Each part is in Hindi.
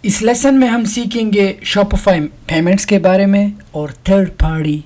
इस लेसन में हम सीखेंगे शॉपिफाई पेमेंट्स के बारे में और थर्ड पार्टी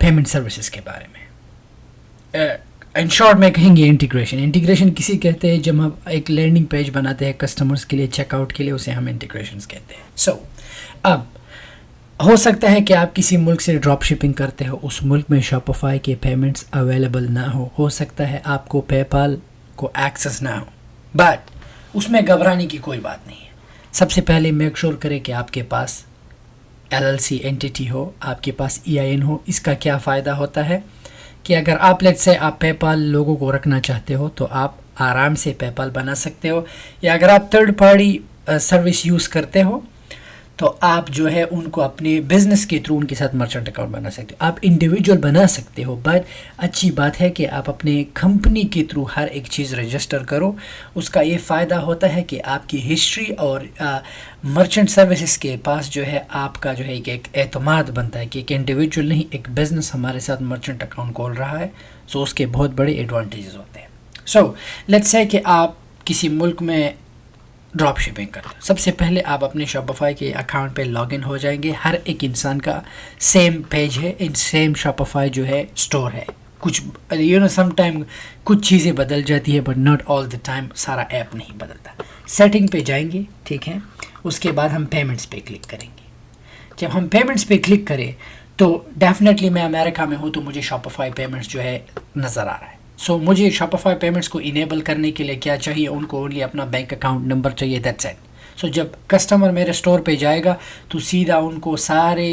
पेमेंट सर्विसेज के बारे में। इन शॉर्ट में कहेंगे इंटीग्रेशन। इंटीग्रेशन किसी कहते हैं जब हम एक लैंडिंग पेज बनाते हैं कस्टमर्स के लिए, चेकआउट के लिए, उसे हम इंटीग्रेशन कहते हैं। सो अब हो सकता है कि आप किसी मुल्क से ड्रॉप शिपिंग करते हो, उस मुल्क में शॉपिफाई के पेमेंट्स अवेलेबल ना हो सकता है आपको पेपाल को एक्सेस ना हो, बट उसमें घबराने की कोई बात नहीं है। सबसे पहले मेक श्योर करें कि आपके पास LLC एंटिटी हो, आपके पास EIN हो। इसका क्या फ़ायदा होता है कि अगर आप लेट्स से आप पेपाल लोगों को रखना चाहते हो तो आप आराम से पेपाल बना सकते हो, या अगर आप थर्ड पार्टी सर्विस यूज़ करते हो तो आप जो है उनको अपने बिजनेस के थ्रू उनके साथ मर्चेंट अकाउंट बना सकते हो। आप इंडिविजुअल बना सकते हो, बट अच्छी बात है कि आप अपने कंपनी के थ्रू हर एक चीज़ रजिस्टर करो। उसका ये फ़ायदा होता है कि आपकी हिस्ट्री और मर्चेंट सर्विसेज के पास जो है आपका जो है एक एतमाद बनता है कि एक इंडिविजुअल नहीं, एक बिज़नेस हमारे साथ मर्चेंट अकाउंट खोल रहा है। सो उसके बहुत बड़े एडवांटेजेस होते हैं। सो लेट्स से कि आप किसी मुल्क में ड्रॉप शिपिंग करते हो। सबसे पहले आप अपने शॉपिफाई के अकाउंट पे लॉगिन हो जाएंगे। हर एक इंसान का सेम पेज है, इन सेम शॉपिफाई जो है स्टोर है। कुछ सम टाइम कुछ चीज़ें बदल जाती है, but not all the time. सारा ऐप नहीं बदलता। सेटिंग पे जाएंगे, ठीक है। उसके बाद हम पेमेंट्स पे क्लिक करेंगे। जब हम पेमेंट्स पे क्लिक करें तो डेफिनेटली मैं अमेरिका में हूँ तो मुझे शॉपिफाई पेमेंट्स जो है नज़र आ रहा है। सो मुझे शॉपिफाई पेमेंट्स को इनेबल करने के लिए क्या चाहिए, उनको ओनली अपना बैंक अकाउंट नंबर चाहिए, दैट्स इट। सो जब कस्टमर मेरे स्टोर पे जाएगा तो सीधा उनको सारे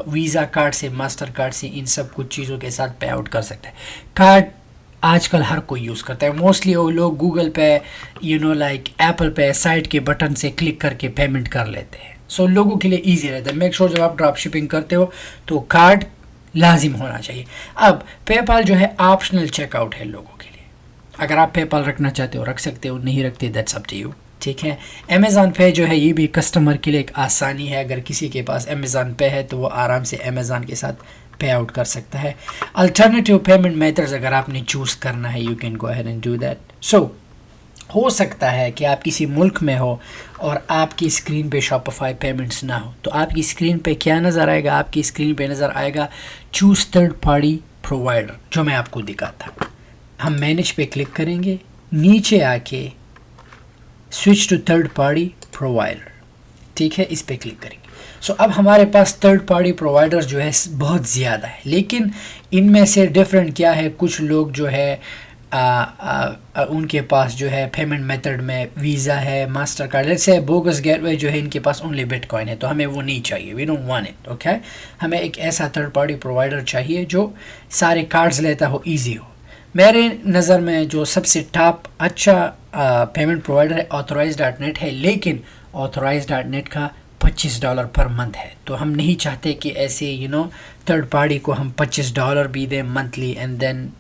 वीज़ा कार्ड से, मास्टर कार्ड से, इन सब कुछ चीज़ों के साथ पे आउट कर सकता है। कार्ड आजकल हर कोई यूज़ करता है। मोस्टली वो लोग गूगल पे, लाइक एप्पल पे साइड के बटन से क्लिक करके पेमेंट कर लेते हैं। सो लोगों के लिए ईजी रहता है। मेक श्योर जब आप ड्रॉप शिपिंग करते हो तो कार्ड लाजिम होना चाहिए। अब पेपाल जो है ऑप्शनल चेकआउट है लोगों के लिए। अगर आप पेपाल रखना चाहते हो रख सकते हो, नहीं रखते दैट्स अप टू यू, ठीक है। अमेज़ॉन पे जो है ये भी कस्टमर के लिए एक आसानी है। अगर किसी के पास अमेज़ॉन पे है तो वो आराम से अमेज़ॉन के साथ पे आउट कर सकता है। अल्टरनेटिव पेमेंट मेथड्स अगर आपने चूज़ करना है, you can go ahead and do that. So हो सकता है कि आप किसी मुल्क में हो और आपकी स्क्रीन पे शॉपिफाई पेमेंट्स ना हो, तो आपकी स्क्रीन पे क्या नज़र आएगा? आपकी स्क्रीन पे नज़र आएगा चूज़ थर्ड पार्टी प्रोवाइडर, जो मैं आपको दिखाता। हम मैनेज पे क्लिक करेंगे, नीचे आके switch to third party provider, ठीक है, इस पे क्लिक करेंगे। सो अब हमारे पास थर्ड पार्टी प्रोवाइडर जो है बहुत ज़्यादा है, लेकिन इनमें से डिफरेंट क्या है, कुछ लोग जो है उनके पास जो है पेमेंट मेथड में वीज़ा है, master card, let's say bogus gateway जो है इनके पास ओनली बिटकॉइन है, तो हमें वो नहीं चाहिए। We don't want it, okay. हमें एक ऐसा थर्ड पार्टी प्रोवाइडर चाहिए जो सारे कार्ड्स लेता हो, इजी हो। मेरे नज़र में जो सबसे टॉप अच्छा पेमेंट प्रोवाइडर है Authorize.net है, लेकिन Authorize.net का $25 पर मंथ है, तो हम नहीं चाहते कि ऐसे थर्ड पार्टी को हम $25 भी दें मंथली एंड देन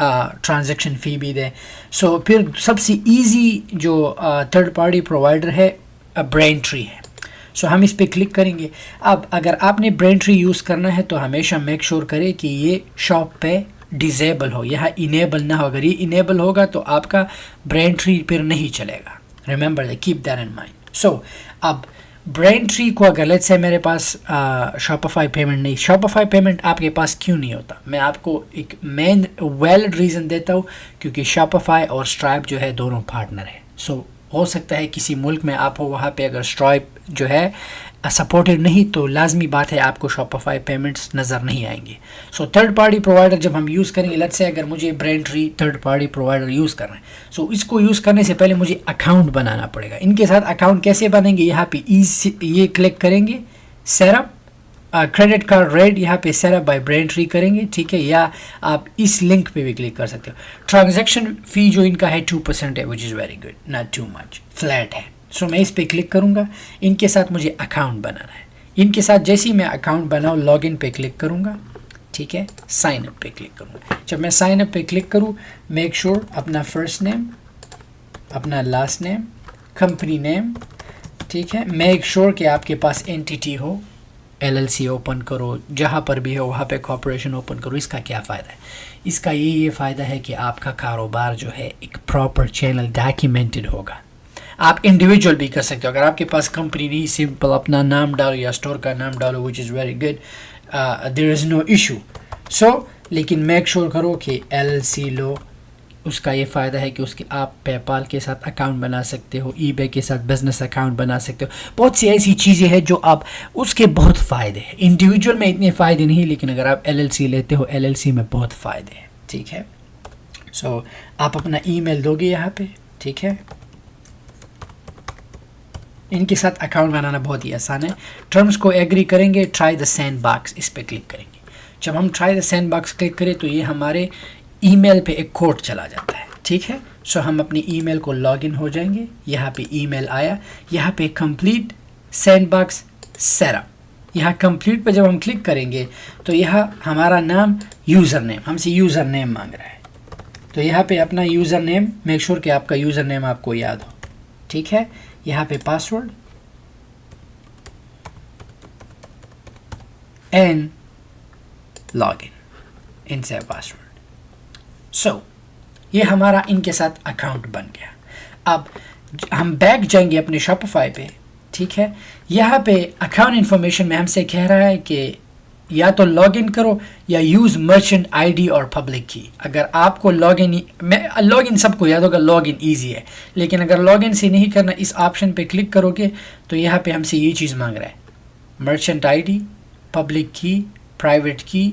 ट्रांजैक्शन फ़ी भी दें। सो फिर सबसे इजी जो थर्ड पार्टी प्रोवाइडर है ब्रेनट्री है। सो हम इस पे क्लिक करेंगे। अब अगर आपने ब्रेनट्री यूज़ करना है तो हमेशा मेक श्योर करें कि ये शॉप पे डिसेबल हो, यहाँ इनेबल ना हो। अगर ये इनेबल होगा तो आपका ब्रेनट्री फिर नहीं चलेगा। Remember, keep that in mind. So अब ब्रेनट्री को अगर लेट्स से मेरे पास शॉपिफाई पेमेंट नहीं, शॉपिफाई पेमेंट आपके पास क्यों नहीं होता, मैं आपको एक मेन वैलिड रीज़न देता हूँ, क्योंकि शॉपिफाई और स्ट्राइप जो है दोनों पार्टनर है। सो हो सकता है किसी मुल्क में आप हो, वहाँ पे अगर स्ट्राइप जो है सपोर्टेड नहीं तो लाजमी बात है आपको शॉपिफाई पेमेंट्स नज़र नहीं आएंगे। सो थर्ड पार्टी प्रोवाइडर जब हम यूज़ करेंगे, लेट्स से अगर मुझे ब्रेनट्री थर्ड पार्टी प्रोवाइडर यूज़ करना है, सो इसको यूज़ करने से पहले मुझे अकाउंट बनाना पड़ेगा। इनके साथ अकाउंट कैसे बनेंगे, यहाँ पे ये क्लिक करेंगे, सेटअप क्रेडिट कार्ड रेट, यहाँ पे सेटअप बाय ब्रेनट्री करेंगे, ठीक है, या आप इस लिंक पे भी क्लिक कर सकते हो। ट्रांजैक्शन फ़ी जो इनका है 2% है, विच is very good, not too much, flat है। सो मैं इस पे क्लिक करूँगा। इनके साथ मुझे अकाउंट बनाना है। इनके साथ जैसे ही मैं अकाउंट बनाऊँ, लॉगिन पे क्लिक करूँगा, ठीक है, साइन अप पे क्लिक करूँगा। जब मैं साइन अप पे क्लिक करूँ, मेक श्योर अपना फर्स्ट नेम, अपना लास्ट नेम, कंपनी नेम, ठीक है, मेक श्योर कि आपके पास एंटिटी हो, LLC ओपन करो, जहाँ पर भी हो वहाँ पे कॉर्पोरेशन ओपन करो। इसका क्या फ़ायदा है? इसका ये फ़ायदा है कि आपका कारोबार जो है एक प्रॉपर चैनल डॉक्यूमेंटेड होगा। आप इंडिविजुअल भी कर सकते हो। अगर आपके पास कंपनी नहीं, सिंपल अपना नाम डालो या स्टोर का नाम डालो, which is very good, there is no issue. So लेकिन मेक श्योर करो कि LLC लो। उसका ये फ़ायदा है कि उसके आप पेपाल के साथ अकाउंट बना सकते हो, eBay के साथ बिजनेस अकाउंट बना सकते हो। बहुत सी ऐसी चीज़ें हैं जो आप, उसके बहुत फ़ायदे हैं। इंडिविजुअल में इतने फ़ायदे नहीं, लेकिन अगर आप LLC लेते हो, LLC में बहुत फ़ायदे हैं। ठीक है, सो आप अपना ईमेल दोगे यहाँ पे, ठीक है। इनके साथ अकाउंट बनाना बहुत ही आसान है। टर्म्स को एग्री करेंगे, ट्राई द सैंडबॉक्स, इस पर क्लिक करेंगे। जब हम ट्राई द सैंडबॉक्स क्लिक करें तो ये हमारे ईमेल पे एक कोड चला जाता है, ठीक है। सो हम अपनी ईमेल को लॉगिन हो जाएंगे। यहाँ पे ईमेल आया, यहाँ पे कंप्लीट सैंडबॉक्स सेटअप, यहाँ कंप्लीट पे जब हम क्लिक करेंगे तो यहाँ हमारा नाम, यूज़र नेम, हमसे यूज़र नेम मांग रहा है। तो यहाँ पे अपना यूज़र नेम, मेक श्योर कि आपका यूज़र नेम आपको याद हो, ठीक है। यहाँ पे पासवर्ड एंड लॉगिन, इनसे पासवर्ड। सो ये हमारा इनके साथ अकाउंट बन गया। अब हम बैक जाएंगे अपने शॉपिफाई पे, ठीक है। यहाँ पे अकाउंट इन्फॉर्मेशन में हमसे कह रहा है कि या तो लॉगिन करो या यूज़ मर्चेंट आईडी और पब्लिक की। अगर आपको लॉगिन, लॉगिन सबको याद होगा, लॉगिन ईजी है, लेकिन अगर लॉगिन से नहीं करना, इस ऑप्शन पे क्लिक करोगे तो यहाँ पे हमसे ये चीज़ मांग रहा है, मर्चेंट आईडी, पब्लिक की, प्राइवेट की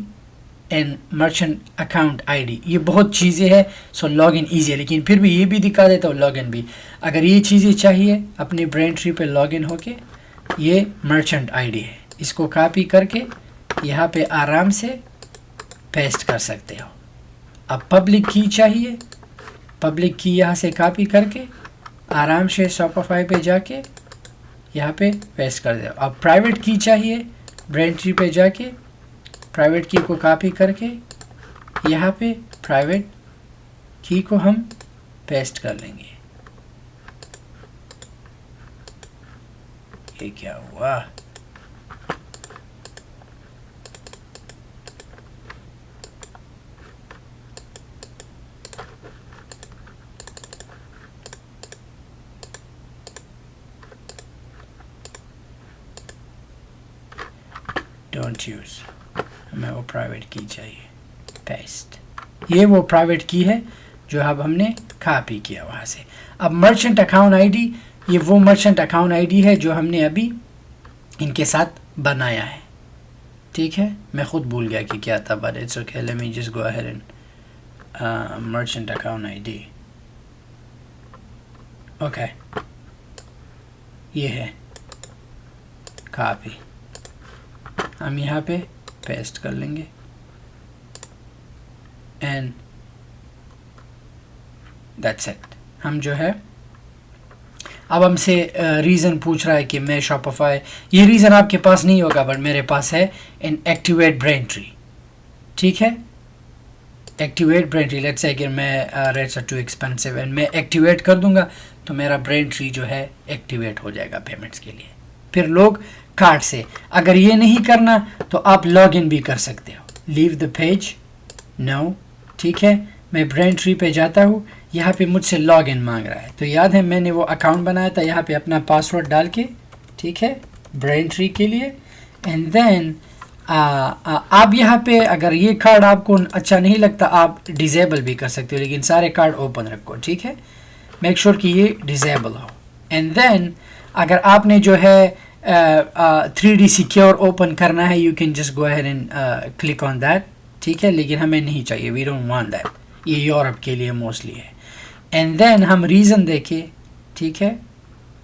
एंड मर्चेंट अकाउंट आईडी। ये बहुत चीज़ें हैं। सो लॉगिन ईजी है, लेकिन फिर भी ये भी दिखा देता हूँ लॉगिन भी। अगर ये चीज़ें चाहिए अपने ब्रेंट्री पे लॉगिन होके, ये मर्चेंट आईडी है, इसको कॉपी करके यहाँ पे आराम से पेस्ट कर सकते हो। अब पब्लिक की चाहिए, पब्लिक की यहाँ से कॉपी करके आराम से शॉपिफाई पे जाके यहाँ पे पेस्ट कर दो। अब प्राइवेट की चाहिए, ब्रेंट्री पे जाके प्राइवेट की को कॉपी करके यहाँ पे प्राइवेट की को हम पेस्ट कर लेंगे। ये क्या हुआ? डोंट यूज़, हमें वो प्राइवेट की चाहिए, पेस्ट। ये वो प्राइवेट की है जो अब हमने कॉपी किया वहाँ से। अब मर्चेंट अकाउंट आईडी, ये वो मर्चेंट अकाउंट आईडी है जो हमने अभी इनके साथ बनाया है, ठीक है। मैं खुद भूल गया कि क्या था, but it's okay, let me just go ahead and merchant account ID, okay, ये है कॉपी, हम यहाँ पे पेस्ट कर लेंगे एंड दैट्स इट। हम जो है, अब हमसे रीज़न पूछ रहा है कि मैं शॉपिफाई, ये रीज़न आपके पास नहीं होगा बट मेरे पास है, इन एक्टिवेट ब्रेंट्री, ठीक है। एक्टिवेट ब्रेंट्री, लेट्स से कि मैं rates are too expensive and मैं एक्टिवेट कर दूंगा तो मेरा ब्रेंट्री जो है एक्टिवेट हो जाएगा पेमेंट्स के लिए। फिर लोग कार्ड से, अगर ये नहीं करना तो आप लॉग इन भी कर सकते हो। लीव द पेज, नो, ठीक है। मैं ब्रेंट्री पे जाता हूँ, यहाँ पे मुझसे लॉग इन मांग रहा है, तो याद है मैंने वो अकाउंट बनाया था, यहाँ पे अपना पासवर्ड डाल के, ठीक है, ब्रेंट्री के लिए। एंड देन आप यहाँ पे अगर ये कार्ड आपको अच्छा नहीं लगता आप डिजेबल भी कर सकते हो, लेकिन सारे कार्ड ओपन रखो, ठीक है। मेक श्योर कि ये डिजेबल हो। एंड देन अगर आपने जो है 3D सिक्योर ओपन करना है, you can just go ahead and click on that, ठीक है, लेकिन हमें नहीं चाहिए, वी डोंट वांट दैट, ये यूरोप के लिए मोस्टली है। एंड देन हम रीज़न देखे, ठीक है,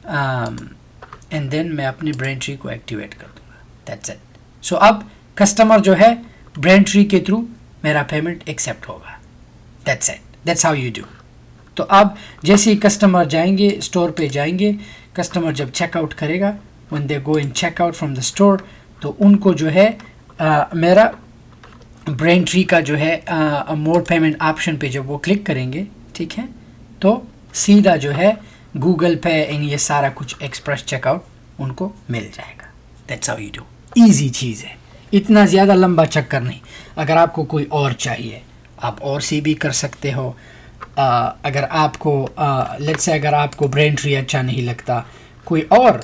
एंड देन मैं अपनी ब्रेंट्री को एक्टिवेट कर दूंगा, दैट्स इट। सो अब कस्टमर जो है ब्रेंट्री के थ्रू मेरा पेमेंट एक्सेप्ट होगा, that's it, that's how you do. तो अब जैसे ही कस्टमर जाएंगे, स्टोर पे जाएंगे, कस्टमर जब चेकआउट करेगा, when they go in checkout from the store, तो उनको जो है मेरा ब्रेंट्री का जो है मोर पेमेंट ऑप्शन पे जब वो क्लिक करेंगे, ठीक है, तो सीधा जो है गूगल पे ये सारा कुछ एक्सप्रेस चेकआउट उनको मिल जाएगा। That's how you do, easy चीज़ है, इतना ज़्यादा लंबा चक्कर नहीं। अगर आपको कोई और चाहिए आप और सी भी कर सकते हो, अगर आपको लेट्स से अगर आपको ब्रेनट्री अच्छा नहीं लगता, कोई और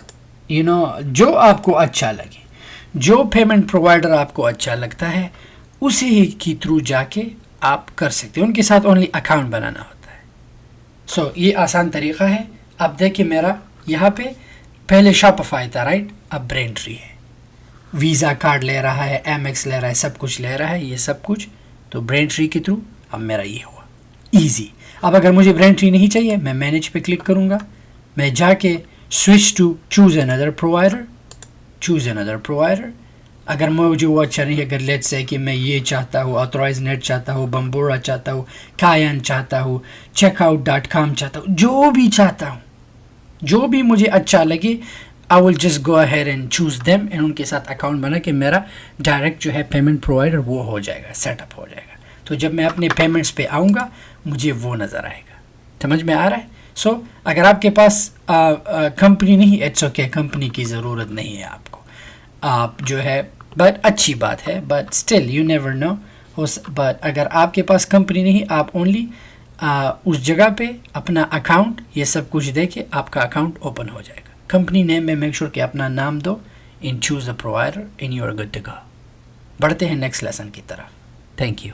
जो आपको अच्छा लगे, जो पेमेंट प्रोवाइडर आपको अच्छा लगता है उसी के थ्रू जाके आप कर सकते हैं। उनके साथ ओनली अकाउंट बनाना होता है। सो ये आसान तरीका है। अब देखिए मेरा यहाँ पे पहले शॉपिफाई था, राइट, अब ब्रेनट्री है। वीज़ा कार्ड ले रहा है, एमएक्स ले रहा है, सब कुछ ले रहा है, ये सब कुछ तो ब्रेनट्री के थ्रू अब मेरा ये हुआ ईजी। अब अगर मुझे ब्रेनट्री नहीं चाहिए, मैं मैनेज पे क्लिक करूँगा, मैं जाके switch to choose another provider. अगर मुझे वो अच्छा नहीं, अगर लेट्स से कि मैं ये चाहता हूँ, ऑथराइज नेट चाहता हूँ, बम्बोरा चाहता हूँ, कायन चाहता हूँ, checkout.com चाहता हूँ, जो भी चाहता हूँ, जो भी मुझे अच्छा लगे, I will just go ahead and choose them and उनके साथ अकाउंट बना के मेरा डायरेक्ट जो है पेमेंट प्रोवाइडर वो हो जाएगा, सेटअप हो जाएगा। तो जब मैं अपने पेमेंट्स पे आऊँगा मुझे वो नज़र आएगा। समझ में आ रहा है? सो अगर आपके पास कंपनी नहीं, इट्स ओके, कंपनी की ज़रूरत नहीं है आपको। आप जो है बट अच्छी बात है, but still you never know but अगर आपके पास कंपनी नहीं, आप ओनली उस जगह पे अपना अकाउंट ये सब कुछ दे के आपका अकाउंट ओपन हो जाएगा। कंपनी नेम में मेक श्योर कि अपना नाम दो, in choose a provider, in you are good to go. बढ़ते हैं नेक्स्ट लेसन की तरफ। Thank you.